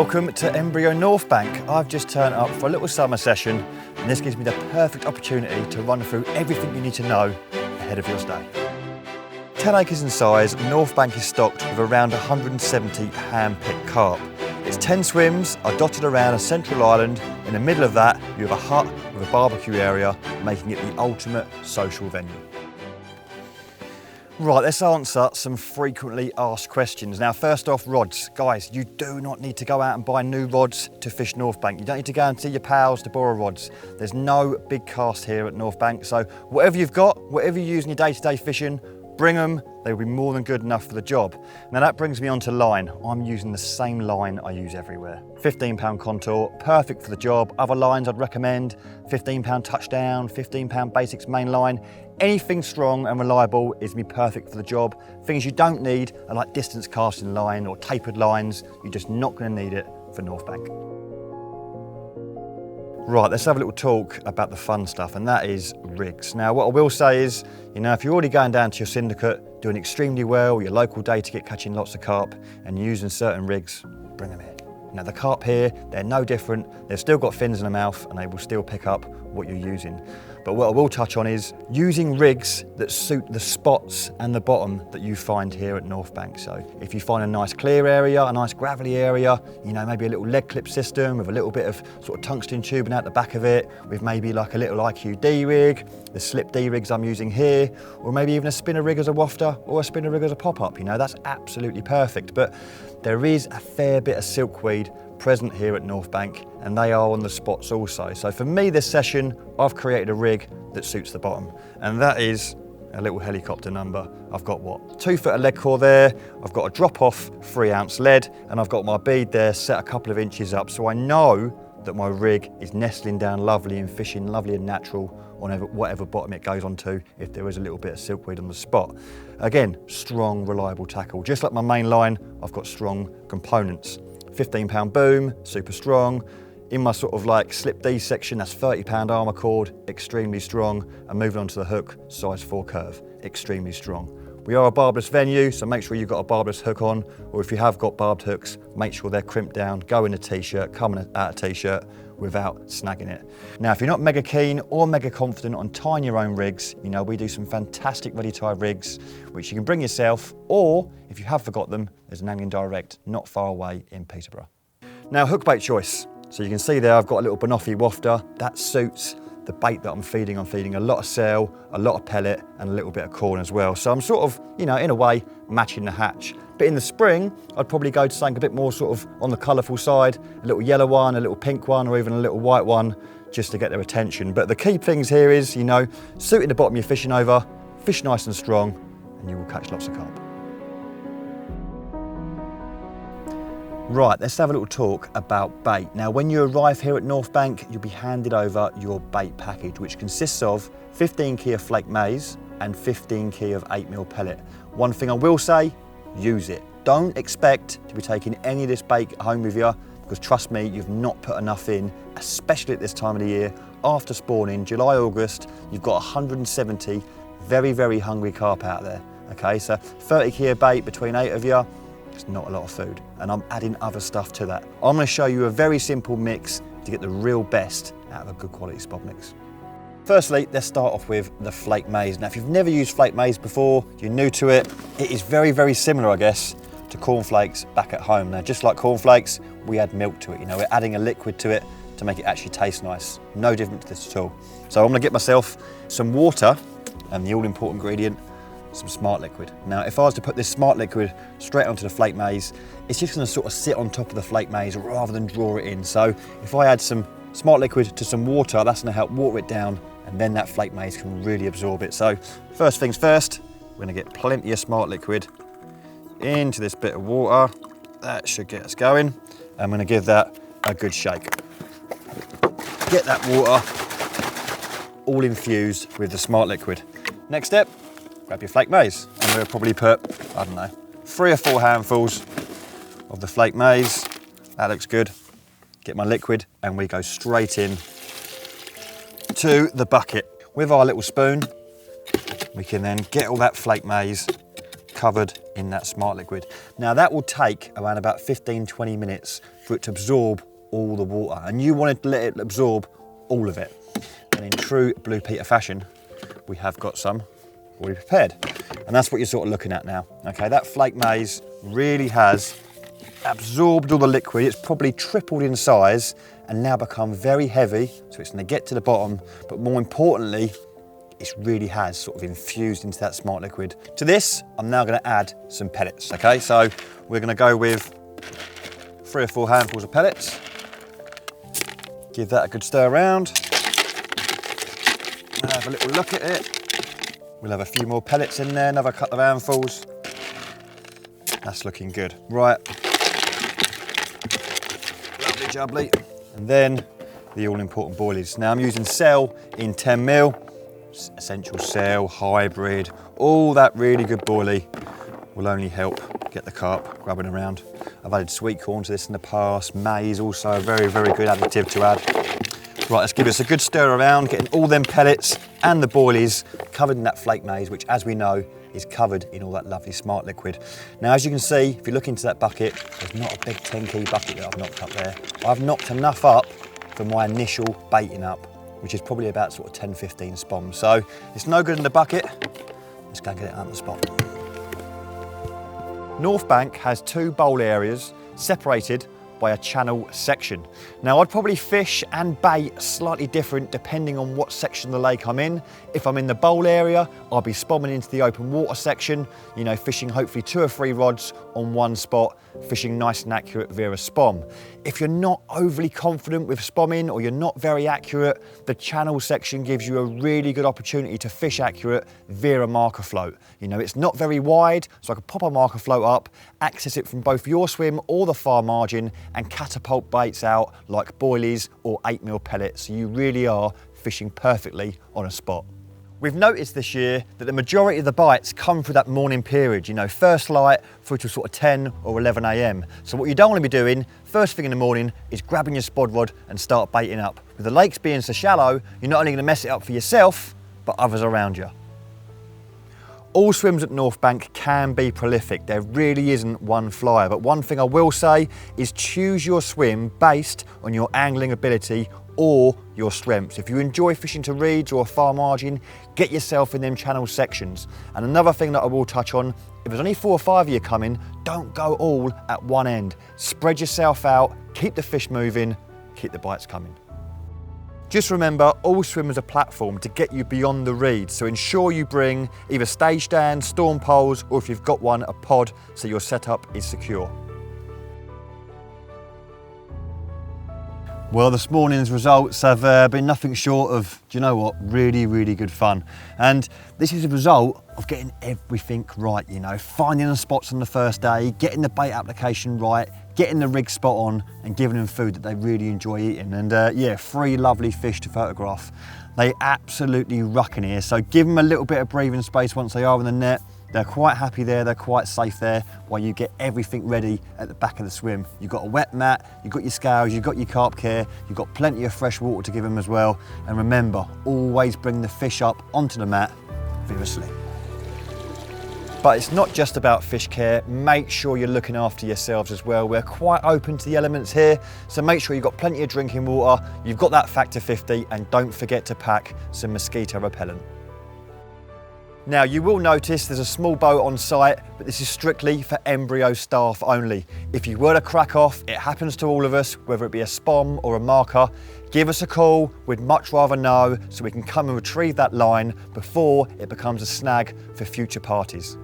Welcome to Embryo North Bank. I've just turned up for a little summer session and this gives me the perfect opportunity to run through everything you need to know ahead of your stay. 10 acres in size, North Bank is stocked with around 170 hand-picked carp. Its 10 swims are dotted around a central island. In the middle of that, you have a hut with a barbecue area, making it the ultimate social venue. Right, let's answer some frequently asked questions. Now, first off, rods. Guys, you do not need to go out and buy new rods to fish North Bank. You don't need to go and see your pals to borrow rods. There's no big cast here at North Bank, so whatever you've got, whatever you use in your day-to-day fishing, bring them, they will be more than good enough for the job. Now that brings me on to line. I'm using the same line I use everywhere. 15-pound contour, perfect for the job. Other lines I'd recommend, 15-pound touchdown, 15-pound basics main line. Anything strong and reliable is gonna be perfect for the job. Things you don't need are like distance casting line or tapered lines. You're just not gonna need it for North Bank. Right, let's have a little talk about the fun stuff, and that is rigs. Now, what I will say is, you know, if you're already going down to your syndicate, doing extremely well, your local day to get catching lots of carp, and using certain rigs, bring them here. Now, the carp here, they're no different. They've still got fins in the mouth, and they will still pick up what you're using. But what I will touch on is using rigs that suit the spots and the bottom that you find here at North Bank. So if you find a nice clear area, a nice gravelly area, you know, maybe a little leg clip system with a little bit of sort of tungsten tubing out the back of it, with maybe like a little IQD rig, the slip D rigs I'm using here, or maybe even a spinner rig as a wafter or a spinner rig as a pop-up, you know, that's absolutely perfect. But there is a fair bit of silkweed present here at North Bank, and they are on the spots also. So for me this session, I've created a rig that suits the bottom, and that is a little helicopter number. I've got what, 2 foot of lead core there, I've got a drop off 3 ounce lead, and I've got my bead there set a couple of inches up, so I know that my rig is nestling down lovely and fishing lovely and natural on whatever bottom it goes onto if there is a little bit of silkweed on the spot. Again, strong, reliable tackle. Just like my main line, I've got strong components. 15-pound boom, super strong. In my sort of like slip D section, that's 30-pound armour cord, extremely strong. And moving on to the hook, size 4 curve, extremely strong. We are a barbless venue, so make sure you've got a barbless hook on, or if you have got barbed hooks, make sure they're crimped down, go in a t-shirt, come out a t-shirt without snagging it. Now, if you're not mega keen or mega confident on tying your own rigs, you know, we do some fantastic ready tie rigs, which you can bring yourself, or if you have forgot them, there's an Angling Direct not far away in Peterborough. Now, hook bait choice. So you can see there, I've got a little banoffee wafter. That suits the bait that I'm feeding. I'm feeding a lot of sail, a lot of pellet, and a little bit of corn as well. So I'm sort of, you know, in a way, matching the hatch. But in the spring, I'd probably go to something a bit more sort of on the colourful side, a little yellow one, a little pink one, or even a little white one, just to get their attention. But the key things here is, you know, suiting the bottom you're fishing over, fish nice and strong, and you will catch lots of carp. Right, let's have a little talk about bait. Now, when you arrive here at North Bank, you'll be handed over your bait package, which consists of 15 key of flake maize and 15 key of 8mm pellet. One thing I will say, use it. Don't expect to be taking any of this bait home with you, because trust me, you've not put enough in, especially at this time of the year. After spawning, July, August, you've got 170 very, very hungry carp out there. Okay, so 30 key of bait between 8 of you, it's not a lot of food, and I'm adding other stuff to that. I'm going to show you a very simple mix to get the real best out of a good quality spot mix. Firstly, let's start off with the flake maize. Now, if you've never used flake maize before, you're new to it, it is very, very similar, I guess, to cornflakes back at home. Now, just like cornflakes, we add milk to it. You know, we're adding a liquid to it to make it actually taste nice. No different to this at all. So I'm going to get myself some water, and the all-important ingredient, some smart liquid. Now, if I was to put this smart liquid straight onto the flake maize, it's just going to sort of sit on top of the flake maize rather than draw it in. So if I add some smart liquid to some water, that's going to help water it down, and then that flake maize can really absorb it. So first things first, we're going to get plenty of smart liquid into this bit of water. That should get us going. I'm going to give that a good shake. Get that water all infused with the smart liquid. Next step, grab your flake maize, and we'll probably put, I don't know, 3 or 4 handfuls of the flake maize. That looks good. Get my liquid, and we go straight in to the bucket. With our little spoon, we can then get all that flake maize covered in that smart liquid. Now that will take around about 15-20 minutes for it to absorb all the water, and you want to let it absorb all of it. And in true Blue Peter fashion, we have got some already prepared. And that's what you're sort of looking at now. Okay, that flake maize really has absorbed all the liquid. It's probably tripled in size and now become very heavy, so it's going to get to the bottom, but more importantly, it really has sort of infused into that smart liquid. To this, I'm now going to add some pellets. Okay, so we're going to go with 3 or 4 handfuls of pellets. Give that a good stir around. We'll have a little look at it. We'll have a few more pellets in there, another couple of handfuls. That's looking good. Right. Lovely jubbly. And then the all-important boilies. Now I'm using cell in 10ml. Essential cell, hybrid, all that really good boilie will only help get the carp grubbing around. I've added sweet corn to this in the past, maize also a very, very good additive to add. Right, let's give this a good stir around, getting all them pellets and the boilies covered in that flake maize, which as we know is covered in all that lovely smart liquid. Now as you can see, if you look into that bucket, there's not a big 10 key bucket that I've knocked up there. I've knocked enough up for my initial baiting up, which is probably about sort of 10-15 spoms. So it's no good in the bucket. Let's go and get it out of the spot. North Bank has 2 bowl areas separated by a channel section. Now I'd probably fish and bait slightly different depending on what section of the lake I'm in. If I'm in the bowl area, I'll be spomming into the open water section, you know, fishing hopefully 2 or 3 rods on one spot, fishing nice and accurate via a spom. If you're not overly confident with spomming or you're not very accurate, the channel section gives you a really good opportunity to fish accurate via a marker float. You know, it's not very wide, so I could pop a marker float up, access it from both your swim or the far margin, and catapult baits out like boilies or 8mm pellets. So you really are fishing perfectly on a spot. We've noticed this year that the majority of the bites come through that morning period, you know, first light through to sort of 10 or 11 AM. So what you don't want to be doing first thing in the morning is grabbing your spod rod and start baiting up. With the lakes being so shallow, you're not only going to mess it up for yourself, but others around you. All swims at North Bank can be prolific. There really isn't one flyer, but one thing I will say is choose your swim based on your angling ability or your strengths. If you enjoy fishing to reeds or a far margin, get yourself in them channel sections. And another thing that I will touch on, if there's only 4 or 5 of you coming, don't go all at one end. Spread yourself out, keep the fish moving, keep the bites coming. Just remember, all swim is a platform to get you beyond the reeds, so ensure you bring either stage stands, storm poles, or if you've got one, a pod, so your setup is secure. Well, this morning's results have been nothing short of, do you know what, really, really good fun. And this is a result of getting everything right, you know, finding the spots on the first day, getting the bait application right, getting the rig spot on, and giving them food that they really enjoy eating. And yeah, 3 lovely fish to photograph. They absolutely ruck in here, so give them a little bit of breathing space once they are in the net. They're quite happy there, they're quite safe there, while you get everything ready at the back of the swim. You've got a wet mat, you've got your scales, you've got your carp care, you've got plenty of fresh water to give them as well. And remember, always bring the fish up onto the mat vigorously. But it's not just about fish care, make sure you're looking after yourselves as well. We're quite open to the elements here, so make sure you've got plenty of drinking water, you've got that factor 50, and don't forget to pack some mosquito repellent. Now you will notice there's a small boat on site, but this is strictly for Embryo staff only. If you were to crack off, it happens to all of us, whether it be a spom or a marker, give us a call, we'd much rather know so we can come and retrieve that line before it becomes a snag for future parties.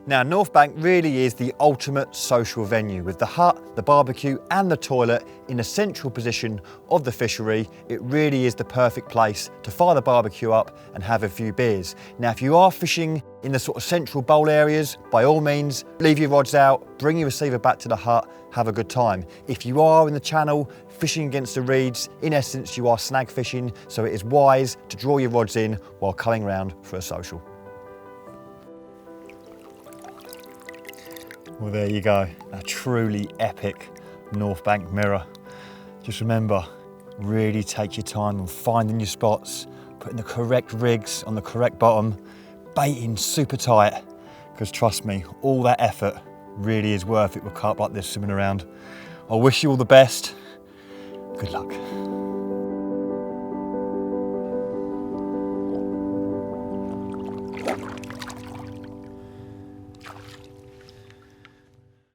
Now, North Bank really is the ultimate social venue. With the hut, the barbecue and the toilet in a central position of the fishery, it really is the perfect place to fire the barbecue up and have a few beers. Now, if you are fishing in the sort of central bowl areas, by all means, leave your rods out, bring your receiver back to the hut, have a good time. If you are in the channel, fishing against the reeds, in essence, you are snag fishing, so it is wise to draw your rods in while coming round for a social. Well, there you go, a truly epic North Bank mirror. Just remember, really take your time on finding your spots, putting the correct rigs on the correct bottom, baiting super tight, because trust me, all that effort really is worth it with carp like this swimming around. I wish you all the best. Good luck.